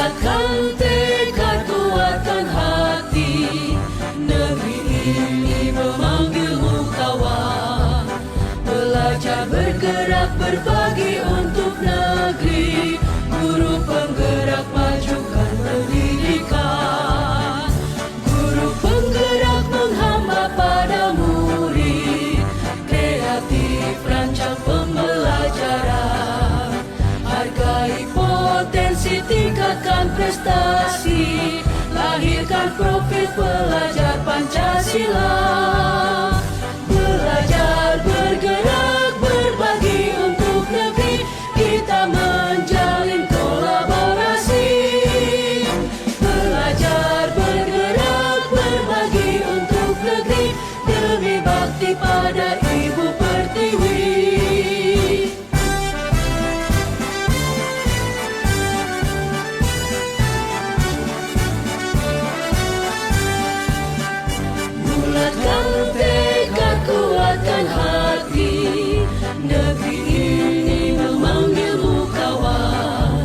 Bulatkan tekad, kuatkan hati, negeri ini memanggilmu kawan. Belajar, bergerak, berbagi untuk negeri, guru penggerak majukan pendidikan. Guru penggerak menghamba pada murid, kreatif rancang pembelajaran. Hargai potensi, tingkatkan prestasi, lahirkan profil pelajar Pancasila. Belajar, bergerak, berbagi untuk negeri, kita menjalin kolaborasi. Belajar, bergerak, berbagi untuk negeri, demi bakti pada Ibu Pertiwi. Bulatkan tekad, kuatkan hati, negeri ini memanggilmu kawan.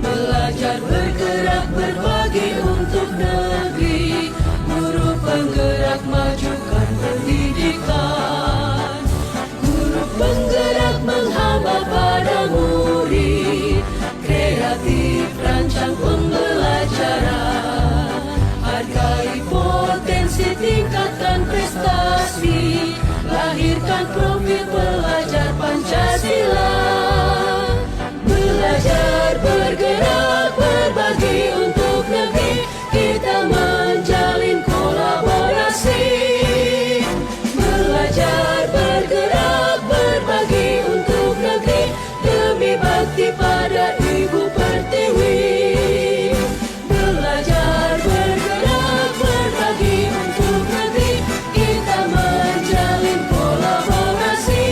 Belajar, bergerak, berbagi untuk negeri, guru penggerak majukan pendidikan. Guru penggerak menghamba pada murid, kreatif rancang pembelajaran. Hargai potensi, tingkatkan prestasi, lahirkan profil pelajar Pancasila. Belajar, bergerak, berbagi untuk negeri, kita menjalin kolaborasi. Belajar, bergerak, berbagi untuk negeri, demi bakti pada Ibu Pertiwi. Belajar, bergerak, berbagi untuk negeri, kita menjalin kolaborasi.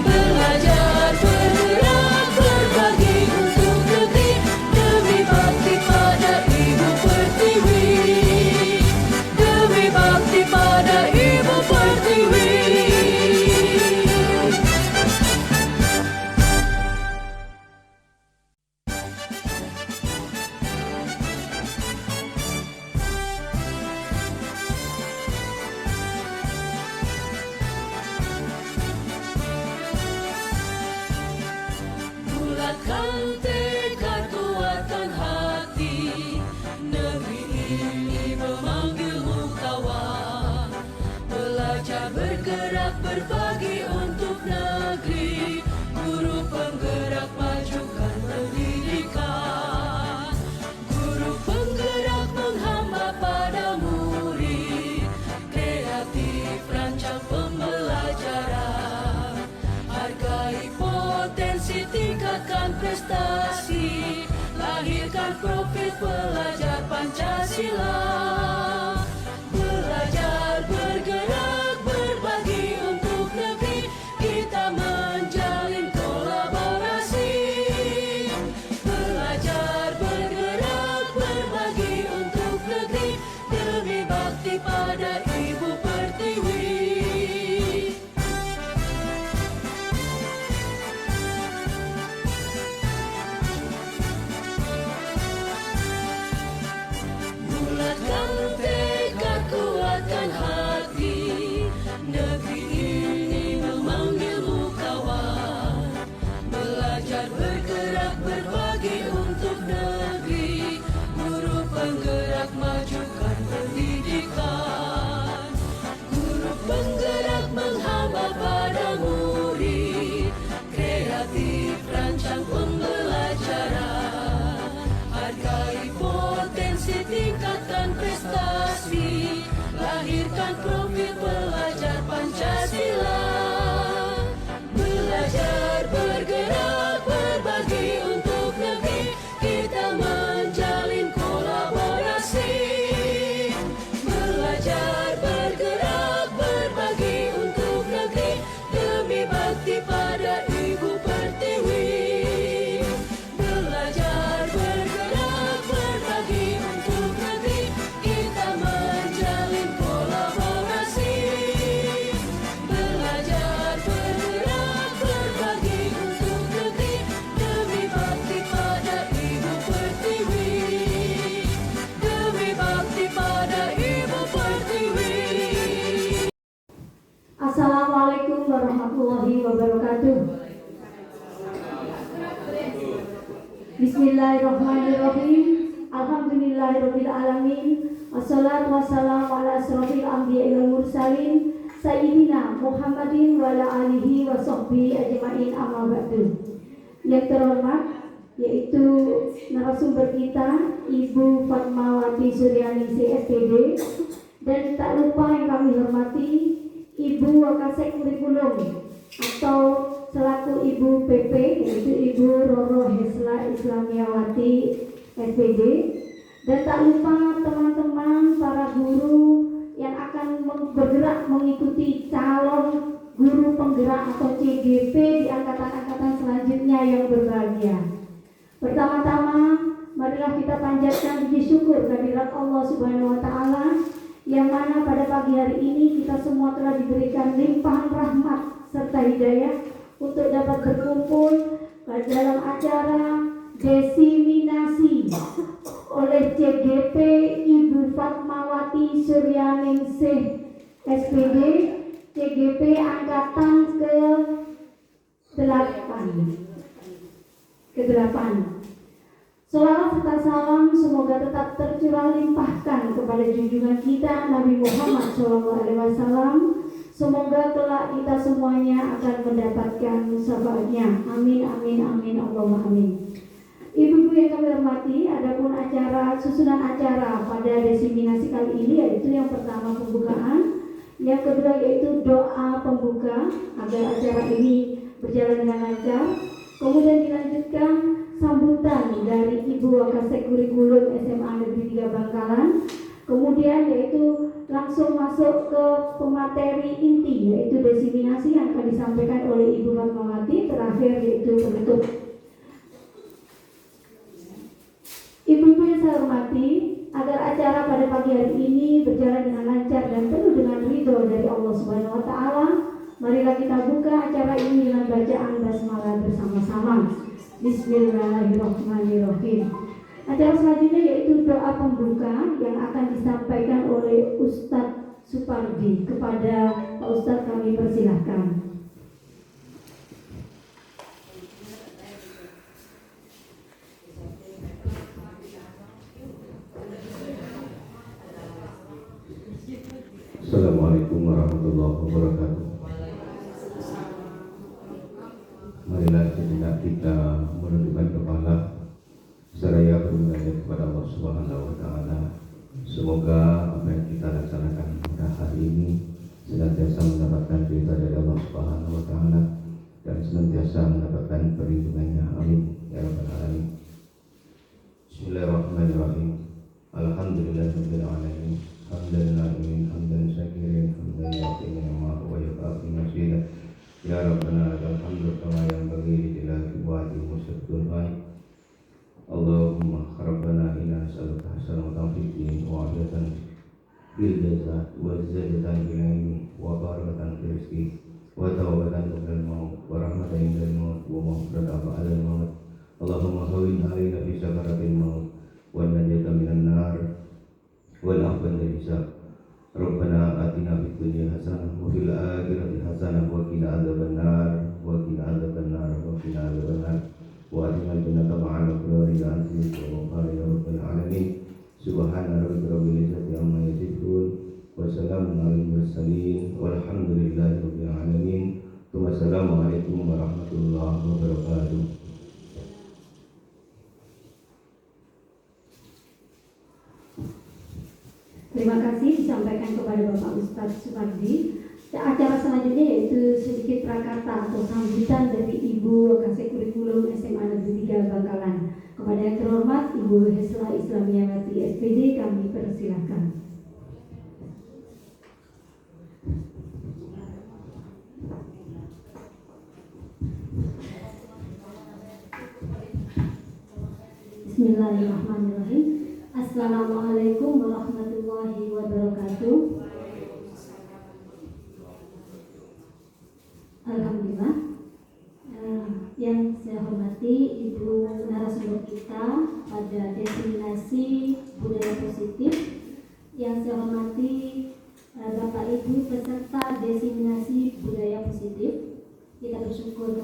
Belajar, bergerak, berbagi untuk negeri, demi bakti pada Ibu Pertiwi. Demi bakti pada Ibu Pertiwi. Bulatkan tekad, kuatkan hati, negeri ini memanggilmu kawan. Belajar, bergerak, berbagi untuk negeri, guru penggerak majukan pendidikan. Guru penggerak menghamba pada murid, kreatif rancang pembelajaran. Hargai potensi, tingkatkan prestasi, lahirkan profil pelajar Pancasila. Belajar, bergerak, berbagi untuk negeri, kita menjalin kolaborasi. Belajar, bergerak, berbagi untuk negeri, demi bakti pada Ibu Pertiwi. Bulatkan tekad, kuatkan hati, negeri ini memanggilmu kawan. Belajar, bergerak, berbagi untuk negeri, guru penggerak majukan pendidikan. Guru penggerak menghamba pada murid, kreatif rancang pembelajaran. Hargai potensi, tingkatkan prestasi, lahirkan profil pelajar Pancasila. Belajar, bergerak, berbagi untuk negeri, wabarakatuh. Bismillahirrahmanirrahim. Alhamdulillahirabbil alamin. Wassalatu wassalamu ala asrofil anbiya'i wal mursalin sayyidina Muhammadin wa ala alihi wa sahbihi ajma'in, amma ba'du. Yang terhormat yaitu narasumber kita Ibu Fatmawati Suryaningsih SPD, dan tak lupa yang kami hormati Ibu Wakasek Kurikulum atau selaku Ibu PP, yaitu Ibu Roro Hesla Islamiyawati SPD, dan tak lupa teman-teman para guru yang akan bergerak mengikuti calon guru penggerak atau CGP di angkatan-angkatan selanjutnya yang berbahagia. Pertama-tama, marilah kita panjatkan puji syukur kehadirat Allah Subhanahu wa Ta'ala, yang mana pada pagi hari ini kita semua telah diberikan limpahan rahmat serta hidayah untuk dapat berkumpul dalam acara desiminasi oleh CGP Ibu Fatmawati Suryaningsih SPD, CGP angkatan ke-8. Salawat serta salam semoga tetap tercurah limpahkan kepada junjungan kita Nabi Muhammad SAW. Semoga kelak kita semuanya akan mendapatkan syafaatnya. Amin, amin, amin, Allahumma amin. Ibu-ibu yang kami hormati, adapun susunan acara pada desiminasi kali ini yaitu yang pertama pembukaan, yang kedua yaitu doa pembuka agar acara ini berjalan dengan lancar. Kemudian dilanjutkan sambutan dari Ibu Wakasek Kurikulum SMA Negeri 3 Bangkalan. Kemudian yaitu langsung masuk ke pemateri inti, yaitu desiminasi yang akan disampaikan oleh Ibu Fatmawati. Terakhir yaitu penutup. Ibu-ibu yang saya hormati, agar acara pada pagi hari ini berjalan dengan lancar dan penuh dengan ridho dari Allah Subhanahu wa Ta'ala, marilah kita buka acara ini dengan bacaan basmalah bersama-sama. Bismillahirrahmanirrahim. Acara selanjutnya yaitu doa pembuka yang akan disampaikan oleh Ustadz Supardi. Kepada Pak Ustadz kami persilahkan. Assalamualaikum warahmatullahi wabarakatuh. Marilah sejenak kita menundukkan kepala seraya beribadah kepada Allah Subhanahu wa Ta'ala. Semoga apa yang kita laksanakan pada hari ini senantiasa mendapatkan perintah dari Allah Subhanahu wa Ta'ala dan senantiasa mendapatkan perlindungannya. Amin ya rabbal alamin. Bismillahirrahmanirrahim. Alhamdulillahirabbil alamin. Hamdan na'imin, hamdan syakirin, hamdan yaqimin, wa huwa yukafi masyidah. Ya Rabbana lakal hamdu kama yanbaghi li jalali wajhika mustaqqil ghaib. Allahumma rabbana inna nas'aluka hasanatan fid din wa 'afiyatan fil jasad wa ziyadatan fil ilmi wa barakatan fil rizqi wa tawbatan qabla al-maut wa rahmatan indal maut wa maghfiratan ba'da al-maut. Allahumma hawwin 'alaina fi sakaratil maut wa najatan minan nar wal afwan dari hisab. Rabbana atina fid dunya hasanah wa fil akhirati hasanah wa qina adzabannar wa qina adzabannar wa qina adzabannar wa atina jannata ma'al abrari ya aziz wa ghafar ya rabbal alamin. Subhana rabbika rabbil izzati amma yasifun wa salamun alal mursalin walhamdulillahi rabbil alamin. Wassalamualaikum warahmatullahi wabarakatuh. Terima kasih disampaikan kepada Bapak Ustadz Supardi. Acara selanjutnya yaitu sedikit prakarta atau sambutan dari Ibu Wakasek Kurikulum SMA Negeri 3 Bangkalan. Kepada yang terhormat Ibu Hesla Islamiyawati SPD kami persilahkan. Bismillahirrahmanirrahim. Assalamualaikum warahmatullahi wabarakatuh. Alhamdulillah. Yang saya hormati Ibu narasumber kita pada destinasi budaya positif. Yang saya hormati Bapak Ibu peserta destinasi budaya positif. Kita bersyukur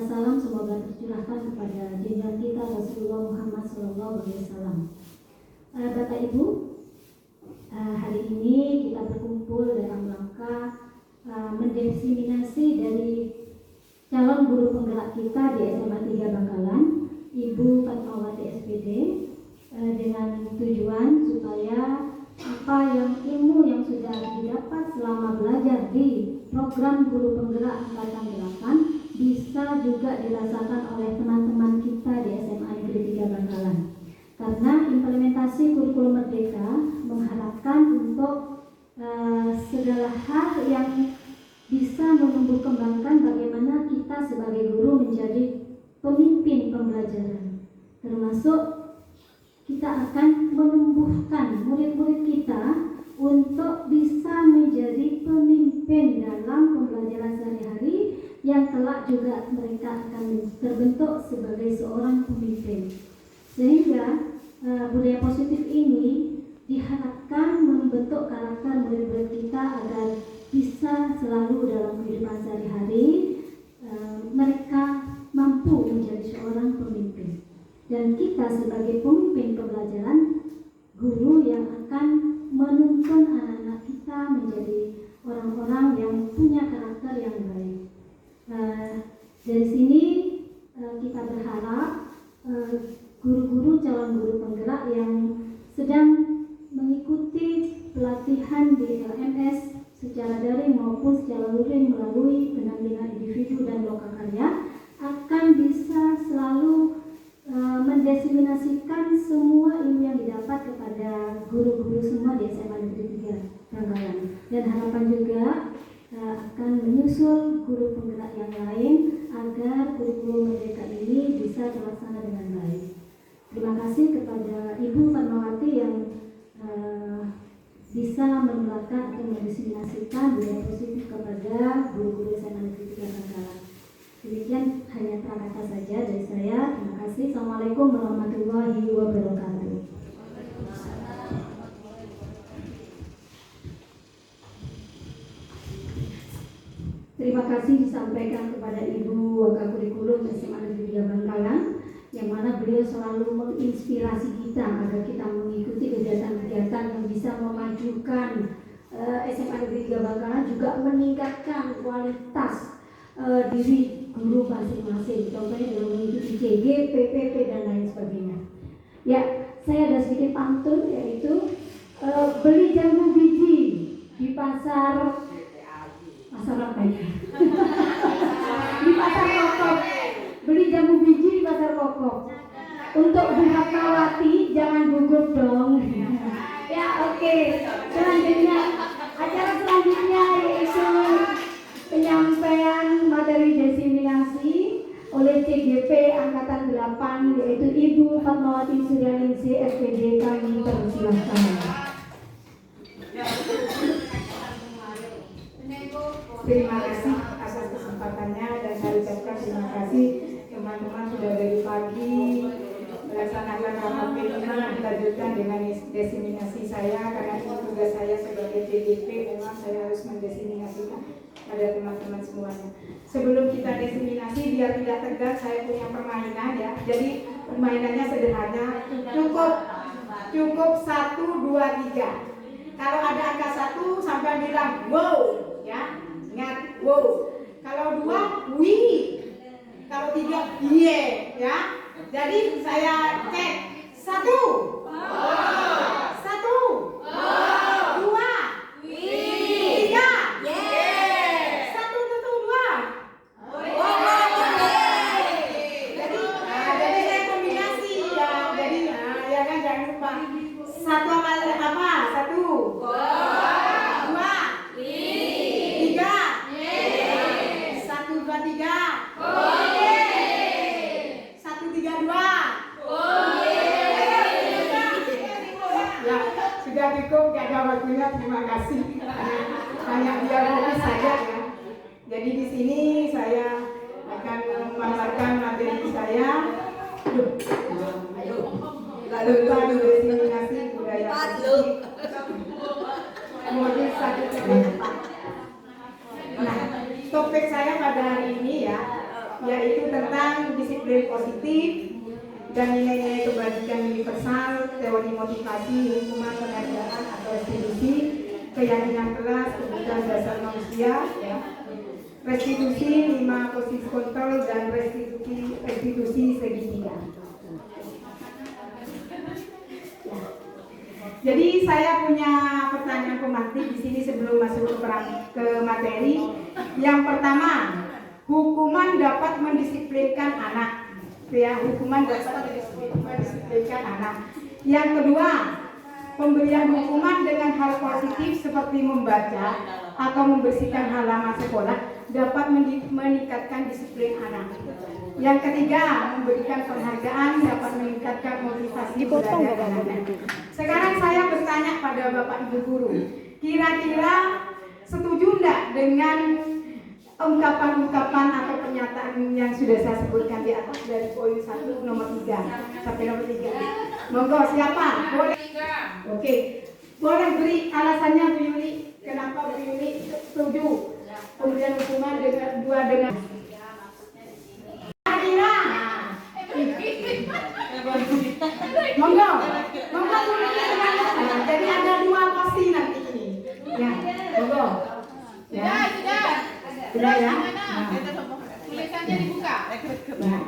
salam semoga tercurahkan kepada junjungan kita Rasulullah Muhammad SAW. Bapak Ibu, hari ini kita berkumpul dalam rangka mendiseminasi dari calon guru penggerak kita di SMA 3 Bangkalan, Ibu Fatmawati SPD, dengan tujuan supaya ilmu yang sudah didapat selama belajar di program guru penggerak angkatan 8 bisa juga dirasakan oleh teman-teman kita di SMA Negeri 3 Bangkalan. Karena implementasi kurikulum merdeka mengharapkan untuk segala hal yang bisa menumbuh kembangkan bagaimana kita sebagai guru menjadi pemimpin pembelajaran, termasuk kita akan menumbuhkan murid-murid kita untuk bisa menjadi pemimpin dalam pembelajaran sehari-hari yang kelak juga mereka akan terbentuk sebagai seorang pemimpin. Sehingga budaya positif ini diharapkan membentuk karakter murid-murid kita agar bisa selalu dalam kehidupan sehari-hari mereka mampu menjadi seorang pemimpin. Dan kita sebagai pemimpin pembelajaran, guru yang akan menuntun anak-anak kita menjadi orang-orang yang punya karakter yang baik. Dari sini kita berharap guru-guru calon guru penggerak yang sedang mengikuti pelatihan di LMS secara daring maupun secara luring melalui pendampingan individu dan lokakarya akan bisa selalu mendiseminasikan semua ilmu yang didapat kepada guru-guru semua di SMA Negeri 3 Bangkalan. Dan harapan juga akan menyusul guru penggerak yang lain agar kurikulum merdeka ini bisa terlaksana dengan baik. Terima kasih kepada Ibu Fatmawati yang bisa menularkan atau mendiseminasikan budaya positif kepada guru-guru SMA Negeri 3 Bangkalan. Demikian hanya kata saja dari saya. Terima kasih. Assalamualaikum warahmatullahi wabarakatuh. Terima kasih disampaikan kepada Ibu Wakil Kurikulum SMA Negeri 3 Bangkalan, yang mana beliau selalu menginspirasi kita agar kita mengikuti kegiatan-kegiatan yang bisa memajukan SMA Negeri 3 Bangkalan, juga meningkatkan kualitas diri guru masing-masing, contohnya dengan mengikuti CG, PPP dan lain sebagainya. Ya, saya ada sedikit pantun, yaitu beli jamu biji di pasar apa ya? Di pasar Kokok. Beli jamu biji di pasar Kokok. Untuk Bu Fatmawati jangan gugup dong. Ya, oke. Selanjutnya, acara selanjutnya yaitu penyampaian materi diseminasi oleh CGP Angkatan 8, yaitu Ibu Fatmawati Suryaningsih SPD. Kami persilahkan. Terima kasih atas kesempatannya, dan saya ucapkan terima kasih teman-teman sudah dari pagi melaksanakan rapat P5, dilanjutkan dengan diseminasi saya, karena ini tugas saya sebagai CGP. Memang saya harus mendiseminasikan pada teman-teman semuanya. Sebelum kita diseminasi, biar tidak tegang, saya punya permainan ya. Jadi permainannya sederhana, cukup 1, 2, 3. Kalau ada angka 1 sampai bilang wow, ya, ingat wow. Kalau 2, wih. Kalau 3, yeah, ya. Jadi saya cek 1, 1, 2, 3, yeah. 1, 2. Jadi saya kombinasi ya. Jadi ya kan, jangan lupa. 1 apa? 1, 2, 3, 1, 2, 3. Sudah cukup, gak ada waktunya. Terima kasih. Hanya biar fokus saja ya. Jadi di sini saya akan memaparkan materi saya. Lalu diseminasi budaya positif. Modul 1-4. Nah, topik saya pada hari ini ya, yaitu tentang disiplin positif dan nilai-nilai kebajikan universal, teori motivasi, hukuman, penghargaan atau restitusi, keyakinan kelas, kebutuhan dasar manusia, ya. Restitusi 5 posisi kontrol dan restitusi segitiga. Ya. Jadi saya punya pertanyaan pemantik di sini sebelum masuk ke materi. Yang pertama, hukuman dapat mendisiplinkan anak. Ya, hukuman dapat mendisiplinkan anak. Yang kedua, pemberian hukuman dengan hal positif seperti membaca atau membersihkan halaman sekolah dapat meningkatkan disiplin anak. Yang ketiga, memberikan penghargaan dapat meningkatkan motivasi belajar anak. Sekarang saya bertanya pada Bapak Ibu guru, kira-kira setuju enggak dengan ungkapan-ungkapan atau pernyataan yang sudah saya sebutkan di atas dari poin 1 nomor 3 sampai nomor 3. Monggo siapa? Boleh. Oke. Boleh beri alasannya Bu Yuli. Kenapa Bu Yuli setuju pemberian hukuman dengan Monggo. Monggo Bu Yuli. Jadi ada 2 opsi nanti ini. Ya, monggo. Ya. Sudah ya? Tulisannya dibuka. Nah,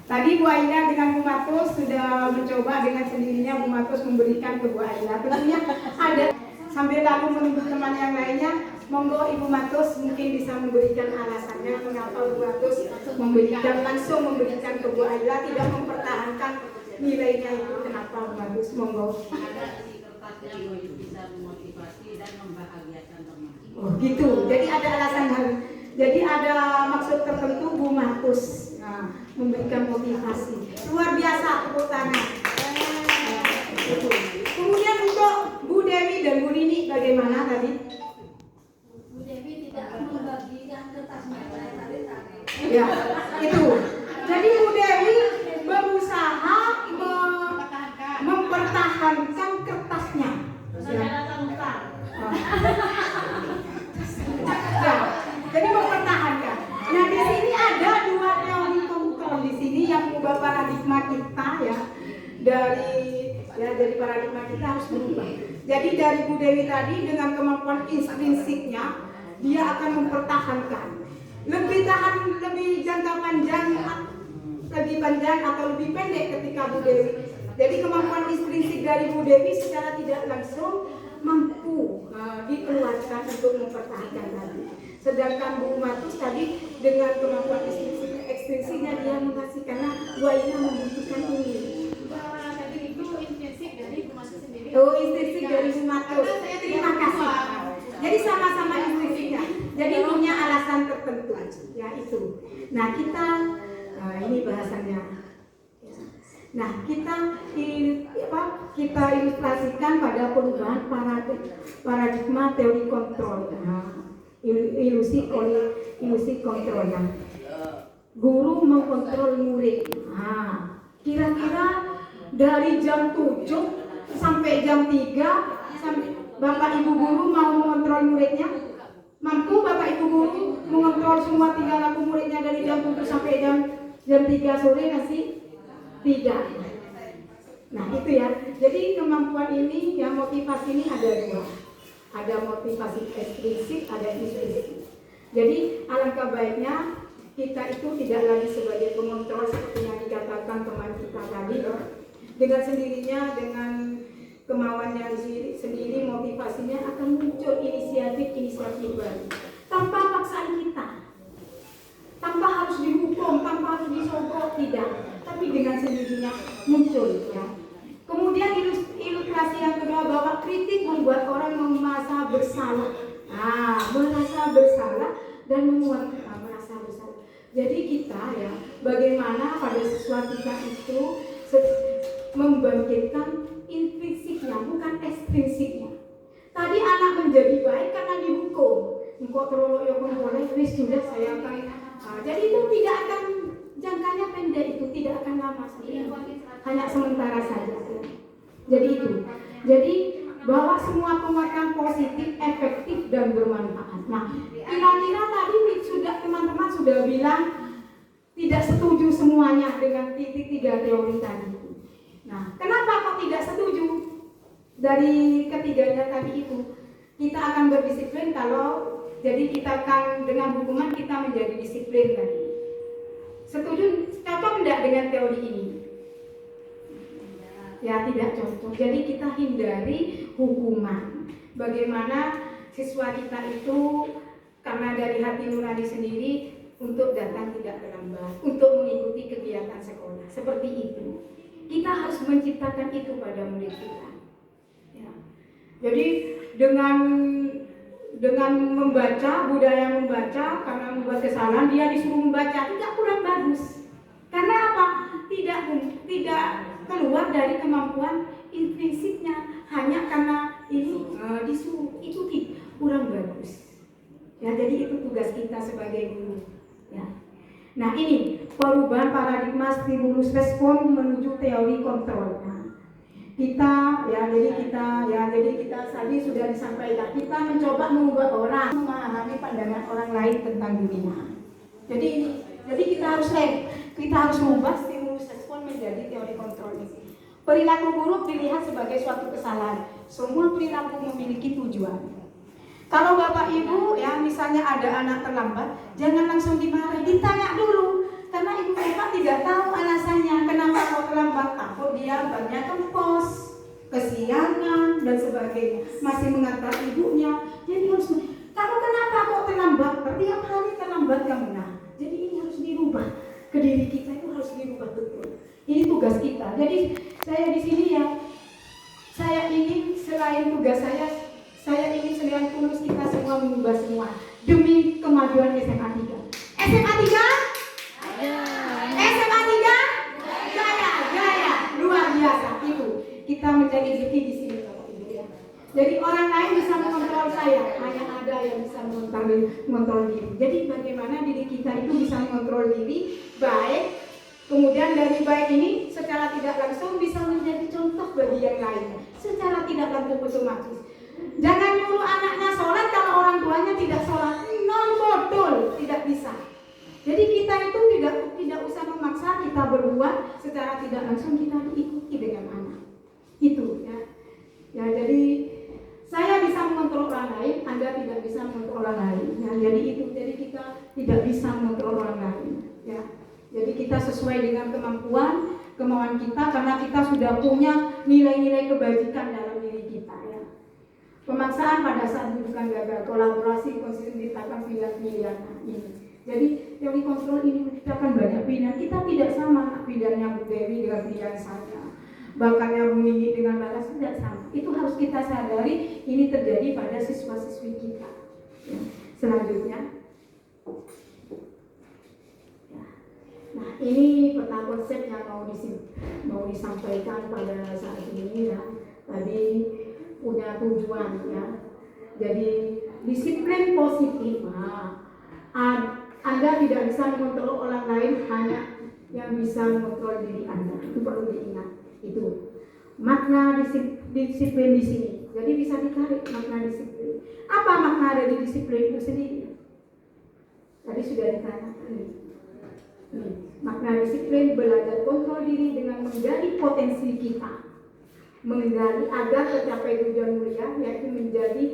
tadi Bu Aida dengan Bu Matus sudah mencoba dengan sendirinya Bu Matus memberikan ke Bu Aida. Tentunya ada sambil lalu menunggu teman yang lainnya, monggo Ibu Matus mungkin bisa memberikan alasannya mengapa Bu Matus langsung memberikan ke Bu Aida, tidak mempertahankan nilainya itu. Kenapa Bu Matus? Monggo. Bisa memotivasi dan membahagiakan teman. Oh gitu. Jadi ada alasan hal. Jadi ada maksud tertentu Bu Matus memberikan motivasi. Luar biasa, tepuk tangan. Kemudian untuk Bu Dewi dan Bu Nini bagaimana tadi? Bu Dewi tidak membagikan kertas merah tadi. Ya, itu. Jadi Bu Dewi berusaha mempertahankan kertasnya. Ya, jadi mempertahankan. Nah di sini ada 2 teori kontrol di sini yang mengubah paradigma kita ya dari paradigma kita harus berubah. Jadi dari Bu Dewi tadi dengan kemampuan intrinsiknya dia akan mempertahankan lebih jangka panjang, lebih panjang atau lebih pendek ketika Bu Dewi. Jadi kemampuan intrinsik dari Bu Dewi secara tidak langsung mampu dikeluarkan untuk mempertahankan tadi. Sedangkan Bu Matus tadi dengan kemampuan ekstrinsiknya dia mengasih karena Bu Aina membutuhkan ini. Tadi itu intrinsik dari Bu Matus sendiri. Oh, intrinsik dari Bu Matus. Terima kasih. Jadi sama-sama intrinsiknya. Jadi punya alasan tertentu, ya itu. Nah kita ini bahasannya. Nah kita ilustrasikan pada perubahan paradigma teori kontrol. Ilusi kontrolnya. Guru mengkontrol murid. Kira-kira dari jam 7 sampai jam 3 Bapak Ibu guru mau mengontrol muridnya? Mampu Bapak Ibu guru mengontrol semua tingkah laku muridnya dari jam 7 sampai jam 3 sore masih? Tidak. Nah itu ya. Jadi kemampuan ini, ya motivasi ini ada 2. Ada motivasi ekstrinsik, ada intrinsik. Jadi alangkah baiknya kita itu tidak lagi sebagai pengontrol seperti yang dikatakan teman kita tadi. Dengan sendirinya, dengan kemauannya sendiri, motivasinya akan muncul inisiatif baru. Tanpa paksaan kita. Tanpa harus dihukum, tanpa harus disogok, tidak. Tapi dengan sendirinya muncul ya. Kemudian ilustrasi yang kedua bahwa kritik membuat orang merasa bersalah. Merasa bersalah dan membuat kita merasa bersalah. Jadi kita ya, bagaimana pada siswa kita itu membangkitkan intrinsiknya, bukan ekstrinsiknya. Tadi anak menjadi baik karena dihukum. Engkau terlalu boleh, sudah saya akan. Jadi itu tidak akan jangkanya pendek, itu tidak akan lama saja, hanya sementara saja. Jadi itu. Jadi bahwa semua penguatan positif, efektif dan bermanfaat. Nah, kira-kira tadi teman-teman sudah bilang tidak setuju semuanya dengan tiga teori tadi. Nah, kenapa kok tidak setuju dari ketiganya tadi itu? Kita akan berdisiplin kalau jadi kita akan dengan hukuman kita menjadi disiplin tadi. Setuju, cocok tidak dengan teori ini? Ya, tidak cocok. Jadi kita hindari hukuman. Bagaimana siswa kita itu karena dari hati nurani sendiri untuk datang tidak terlambat, untuk mengikuti kegiatan sekolah. Seperti itu. Kita harus menciptakan itu pada murid kita. Ya. Jadi dengan membaca, budaya membaca, karena membuat kesalahan dia disuruh membaca, tidak kurang bagus. Karena apa? Tidak keluar dari kemampuan intrinsiknya, hanya karena ini disuruh, itu kurang bagus. Ya, jadi itu tugas kita sebagai guru. Ya. Nah, ini perubahan paradigma stimulus respon menuju teori kontrol. Nah, jadi kita tadi sudah disampaikan, kita mencoba mengubah orang memahami pandangan orang lain tentang dunia. Jadi kita harus mengubah stimulus respon menjadi teori kontrol ini. Perilaku buruk dilihat sebagai suatu kesalahan. Semua perilaku memiliki tujuan. Kalau Bapak Ibu ya misalnya ada anak terlambat, jangan langsung dimarahi, ditanya dulu. Karena ibu bapak tidak tahu alasannya kenapa kok terlambat, takut dia banyak kempos, kesiangan dan sebagainya, masih mengantar ibunya. Jadi harus, kamu kenapa kok terlambat? Tiap hari terlambat kamu. Nah, jadi ini harus dirubah. Ke diri kita itu harus dirubah betul. Ini tugas kita. Jadi saya di sini ya, saya ingin selain tugas saya ingin selain tulus kita semua mengubah semua demi kemajuan SMA 3. SMA 3? SMA 3? Jaya, luar biasa itu. Kita menjadi bukti di sini Bapak Ibu ya. Jadi orang lain bisa mengontrol saya, hanya ada yang bisa mengontrol diri. Jadi bagaimana diri kita itu bisa mengontrol diri baik. Kemudian dari baik ini secara tidak langsung bisa menjadi contoh bagi yang lain. Secara tidak langsung otomatis. Jangan nyuruh anaknya sholat kalau orang tuanya tidak sholat. Non bodol, tidak bisa. Jadi kita itu tidak usah memaksa, kita berbuat secara tidak langsung kita diikuti dengan anak. Itu ya. Ya jadi saya bisa mengontrol orang lain, Anda tidak bisa mengontrol orang lain. Ya, jadi itu. Jadi kita tidak bisa mengontrol orang lain. Ya. Jadi kita sesuai dengan kemauan kita karena kita sudah punya nilai-nilai kebajikan dalam diri kita ya. Pemaksaan pada saat bukan gagal, kolaborasi konsisten ditakan pilihan-pilihan ini. Jadi teori kontrol ini menciptakan banyak pilihan. Kita tidak sama pilihannya Bu Dewi dengan pilihan saya. Bakatnya Bu Mimi dengan bakat tidak sama. Itu harus kita sadari ini terjadi pada siswa-siswi kita. Ya. Selanjutnya. Nah, ini peta konsep yang mau disampaikan pada saat ini ya. Tadi punya tujuan ya. Jadi disiplin positif. Nah, Anda tidak bisa mengontrol orang lain, hanya yang bisa mengontrol diri Anda. Itu perlu diingat. Itu makna disiplin di sini. Jadi bisa ditarik makna disiplin. Apa makna dari disiplin itu sendiri? Tadi sudah ditanyakan. Makna disiplin belajar kontrol diri dengan menggali potensi kita, menggali agar tercapai tujuan mulia, yaitu menjadi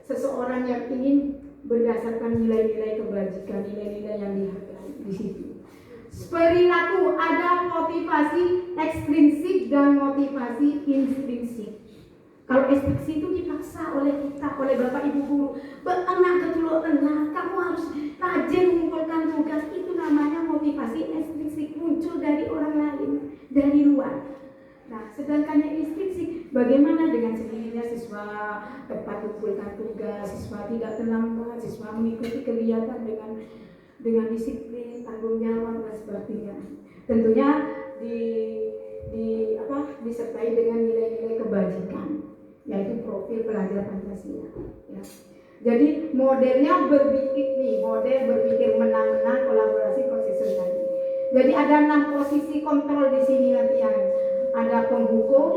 seseorang yang ingin berdasarkan nilai-nilai kebajikan, nilai-nilai yang dihargai di situ. Perilaku ada motivasi ekstrinsik dan motivasi intrinsik. Kalau ekstrinsik itu dipaksa oleh kita, oleh Bapak Ibu guru. Anak ketua enak, kamu harus rajin mengumpulkan tugas. Itu namanya motivasi ekstrinsik, muncul dari orang lain, dari luar. Nah, sedangkan yang intrinsik, bagaimana dengan sendirinya siswa tepat mengumpulkan tugas, siswa tidak terlambat, siswa mengikuti kegiatan dengan disiplin, tanggung jawab dan sebagainya. Tentunya disertai dengan nilai-nilai kebajikan, yaitu profil pelajar Pancasila. Ya. Jadi modelnya model berpikir menang-menang, kolaborasi konsisten tadi. Jadi ada 6 posisi kontrol di sini nanti yang ada penghukum.